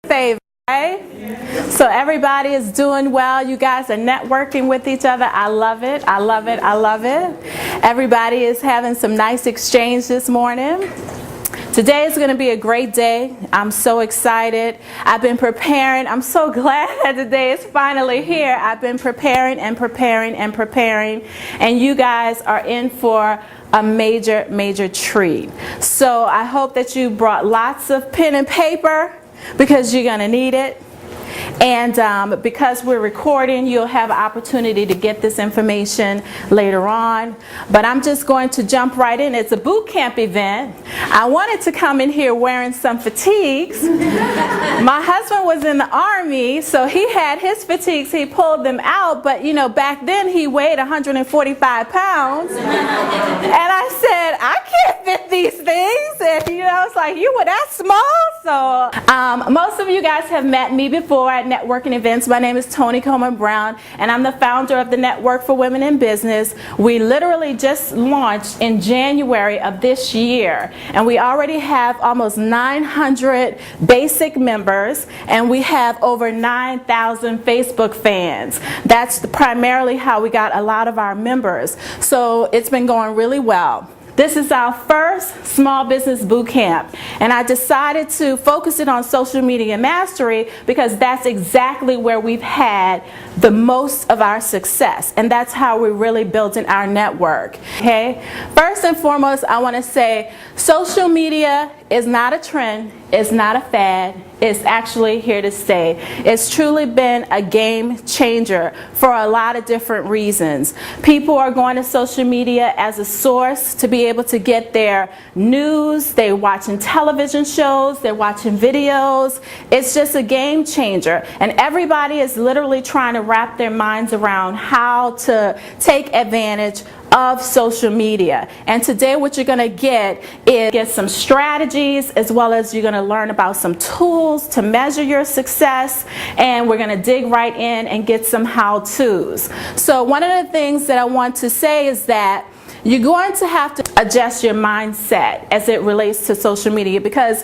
Favorite, right? So everybody is doing well. You guys are networking with each other. I love it. I love it. I love it. Everybody is having some nice exchange this morning. Today is going to be a great day. I'm so excited. I've been preparing. I'm so glad that the day is finally here. I've been preparing and preparing and preparing, and you guys are in for a major treat. So I hope that you brought lots of pen and paper because you're going to need it. And because we're recording, you'll have an opportunity to get this information later on. But I'm just going to jump right in. It's a boot camp event. I wanted to come in here wearing some fatigues. My husband was in the Army, so he had his fatigues. He pulled them out. But, you know, back then he weighed 145 pounds. And I said, I can't fit these things. And, you know, it's like, you were that small? So most of you guys have met me before at networking events. My name is Toni Coleman Brown, and I'm the founder of the Network for Women in Business. We literally just launched in January of this year, and we already have almost 900 basic members, and we have over 9,000 Facebook fans. That's primarily how we got a lot of our members. So it's been going really well. This is our first small business boot camp, and I decided to focus it on social media mastery because that's exactly where we've had the most of our success, and that's how we're really building our network. Okay? First and foremost, I want to say social media is not a trend, it's not a fad, it's actually here to stay. It's truly been a game changer for a lot of different reasons. People are going to social media as a source to be able to get their news, they're watching television shows, they're watching videos. It's just a game changer, and everybody is literally trying to wrap their minds around how to take advantage of social media. And today what you're going to get is some strategies, as well as you're going to learn about some tools to measure your success, and we're going to dig right in and get some how-tos. So one of the things that I want to say is that you're going to have to adjust your mindset as it relates to social media, because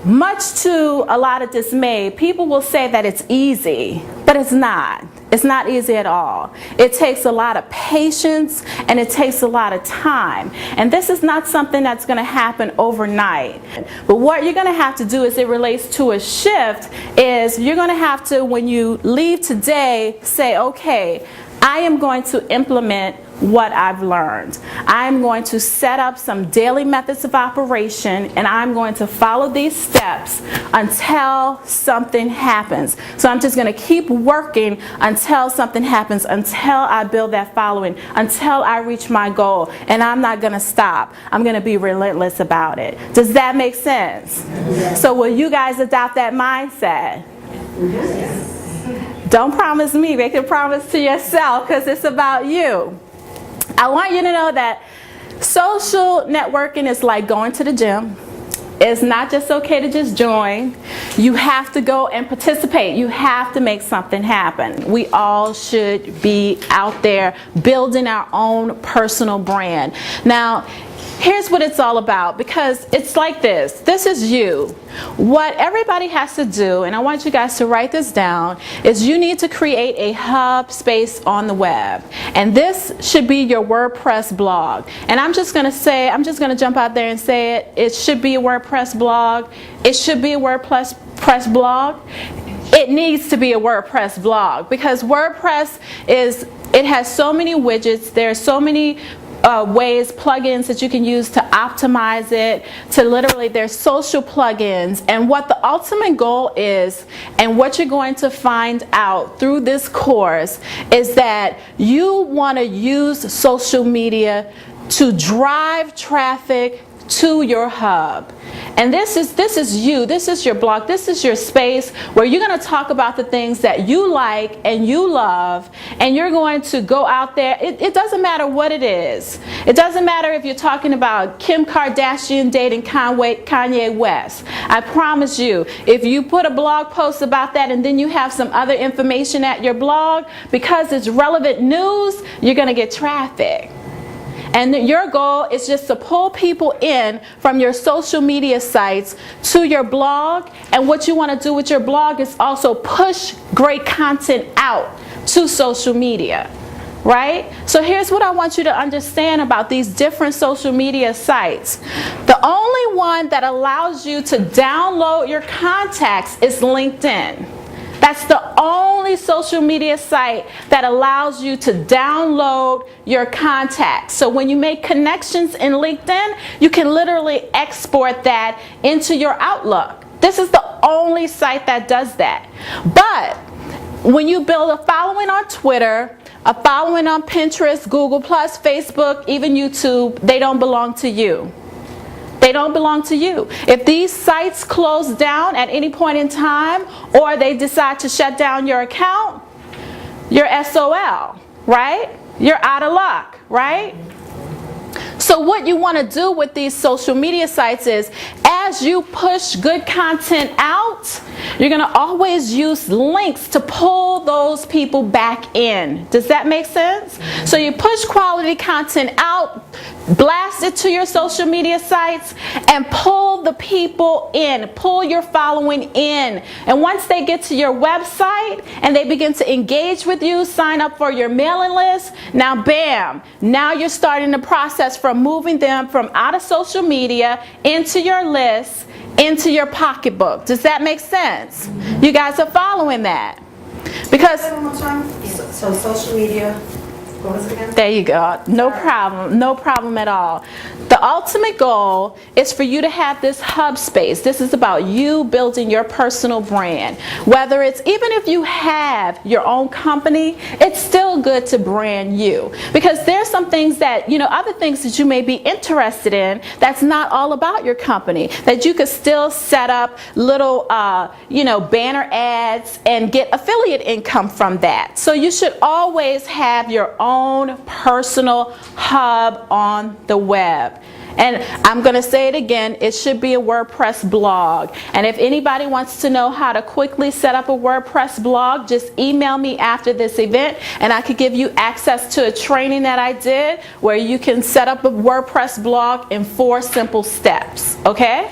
much to a lot of dismay, people will say that it's easy, but it's not. It's not easy at all. It takes a lot of patience, and it takes a lot of time. And this is not something that's going to happen overnight. But what you're going to have to do as it relates to a shift is you're going to have to, when you leave today, say, okay, I am going to implement what I've learned. I'm going to set up some daily methods of operation, and I'm going to follow these steps until something happens. So I'm just going to keep working until something happens, until I build that following, until I reach my goal, and I'm not going to stop. I'm going to be relentless about it. Does that make sense? Yes. So will you guys adopt that mindset? Yes. Don't promise me, make a promise to yourself, because it's about you. I want you to know that social networking is like going to the gym. It's not just okay to just join. You have to go and participate. You have to make something happen. We all should be out there building our own personal brand. Now, here's what it's all about, because it's like this. This is you. What everybody has to do, and I want you guys to write this down, is you need to create a hub space on the web. And this should be your WordPress blog. And I'm just going to jump out there and say it. It should be a WordPress blog. It should be a WordPress blog. It needs to be a WordPress blog, because WordPress it has so many widgets. There are so many ways, plugins that you can use to optimize it, to literally there's social plugins. And what the ultimate goal is, and what you're going to find out through this course, is that you want to use social media to drive traffic to your hub. And this is you, this is your blog, this is your space where you're going to talk about the things that you like and you love, and you're going to go out there. It doesn't matter what it is. It doesn't matter if you're talking about Kim Kardashian dating Kanye West. I promise you, if you put a blog post about that and then you have some other information at your blog, because it's relevant news, you're going to get traffic. And your goal is just to pull people in from your social media sites to your blog. And what you want to do with your blog is also push great content out to social media. Right? So here's what I want you to understand about these different social media sites. The only one that allows you to download your contacts is LinkedIn. That's the only social media site that allows you to download your contacts. So when you make connections in LinkedIn, you can literally export that into your Outlook. This is the only site that does that. But when you build a following on Twitter, a following on Pinterest, Google+, Facebook, even YouTube, they don't belong to you. They don't belong to you. If these sites close down at any point in time, or they decide to shut down your account, you're SOL, right? You're out of luck, right? So what you want to do with these social media sites is, as you push good content out, you're going to always use links to pull those people back in. Does that make sense? So you push quality content out, blast it to your social media sites, and pull the people in, pull your following in. And once they get to your website and they begin to engage with you, sign up for your mailing list, now bam, now you're starting the process from moving them from out of social media into your list, into your pocketbook. Does that make sense? You guys are following that? Because so social media, what was it again? there you go. No problem. No problem at all. The ultimate goal is for you to have this hub space. This is about you building your personal brand. Whether it's, even if you have your own company, it's still good to brand you. Because there's some things that, other things that you may be interested in that's not all about your company, that you could still set up little, banner ads and get affiliate income from that. So you should always have your own personal hub on the web. And I'm going to say it again, it should be a WordPress blog. And if anybody wants to know how to quickly set up a WordPress blog, just email me after this event and I could give you access to a training that I did where you can set up a WordPress blog in 4 simple steps. Okay?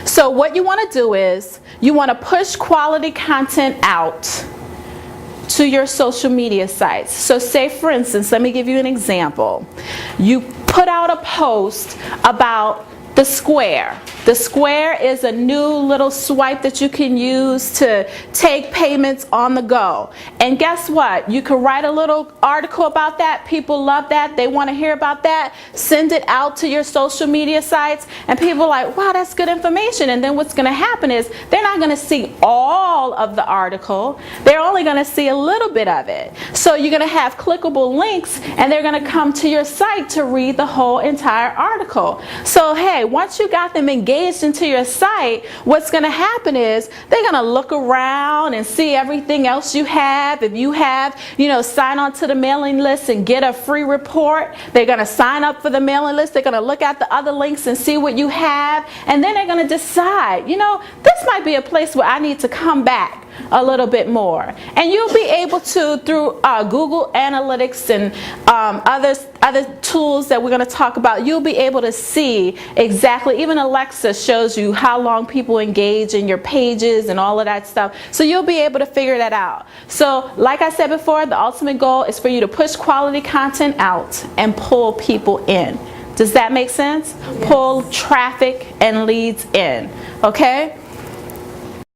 So what you want to do is you want to push quality content out to your social media sites. So say, for instance, let me give you an example. You put out a post about the Square. The Square is a new little swipe that you can use to take payments on the go. And guess what? You can write a little article about that. People love that. They want to hear about that. Send it out to your social media sites. And people are like, wow, that's good information. And then what's going to happen is they're not going to see all of the article. They're only going to see a little bit of it. So you're going to have clickable links and they're going to come to your site to read the whole entire article. So hey, once you got them engaged into your site, what's going to happen is they're going to look around and see everything else you have. If you have, sign on to the mailing list and get a free report, they're going to sign up for the mailing list. They're going to look at the other links and see what you have. And then they're going to decide, this might be a place where I need to come back a little bit more. And you'll be able to, through Google Analytics and other tools that we're going to talk about, you'll be able to see exactly, even Alexa shows you how long people engage in your pages and all of that stuff. So you'll be able to figure that out. So like I said before, the ultimate goal is for you to push quality content out and pull people in. Does that make sense? Yes. Pull traffic and leads in. Okay?